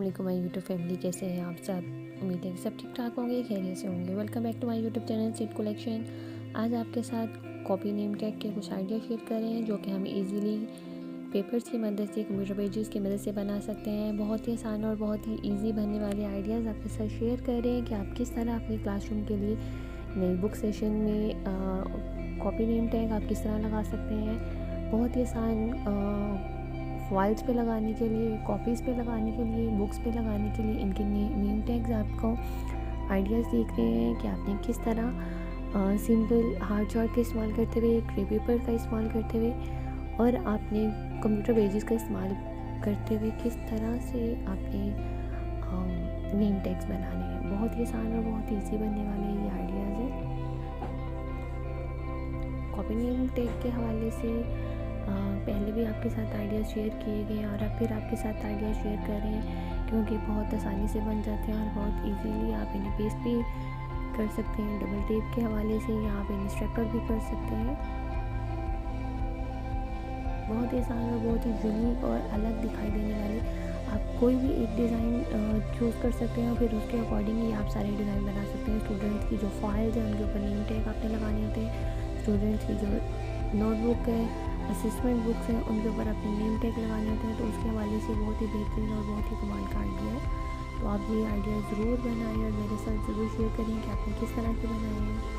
अस्सलामुअलैकुम my YouTube family, कैसे हैं आप सब। उम्मीद है कि सब ठीक ठाक होंगे, खैरियत से होंगे। Welcome back to my YouTube channel seat collection. आज आपके साथ कॉपी नेम टैग के कुछ आइडिया शेयर कर रहे हैं जो कि हम इजीली पेपर्स की मदद से, कंप्यूटर पेजेस की मदद से बना सकते हैं। बहुत ही आसान और बहुत ही ईजी बनने वाले आइडियाज़ आपके साथ शेयर कर रहे हैं कि आप किस तरह अपनी क्लासरूम के लिए नई बुक सेशन में कॉपी नेम टैग आप किस तरह लगा सकते हैं। बहुत ही आसान फाइल्स पे लगाने के लिए, कॉपीज़ पे लगाने के लिए, बुक्स पे लगाने के लिए इनके नेम टैग्स आपको आइडियाज़ देख रहे हैं कि आपने किस तरह सिंपल हार्ड चार्ट का इस्तेमाल करते हुए, ग्रे पेपर का इस्तेमाल करते हुए और आपने कंप्यूटर पेजेस का इस्तेमाल करते हुए किस तरह से आपने नेम टैग्स बनाने हैं। बहुत ही आसान और बहुत ईजी बनने वाले ये आइडियाज़ हैं। कॉपी नेम टैग के हवाले से पहले भी आपके साथ आइडियाज़ शेयर किए गए हैं और अब फिर आपके साथ आइडियाज़ शेयर कर रहे हैं क्योंकि बहुत आसानी से बन जाते हैं और बहुत इजीली आप इन्हें पेस्ट भी कर सकते हैं डबल टेप के हवाले से, या आप इन्हें स्ट्रैपर भी कर सकते हैं। बहुत ही आसान और बहुत ही यूनिक और अलग दिखाई देने वाले आप कोई भी एक डिज़ाइन चूज़ कर सकते हैं और फिर उसके अकॉर्डिंग ही आप सारे डिज़ाइन बना सकते हैं। स्टूडेंट्स की जो फाइल्स हैं उनके ऊपर नेम टैग आपने लगाने होते हैं। स्टूडेंट्स की जो नोटबुक है, असिस्मेंट बुक्स हैं, उनके ऊपर अपने नेम टैग लगाने होते हैं। तो उसके हवाले से बहुत ही बेहतरीन और बहुत ही कमाल का आइडिया है। तो आप ये आइडिया ज़रूर बनाएं और मेरे साथ ज़रूर शेयर करें कि आपने किस तरह के बनाए हैं।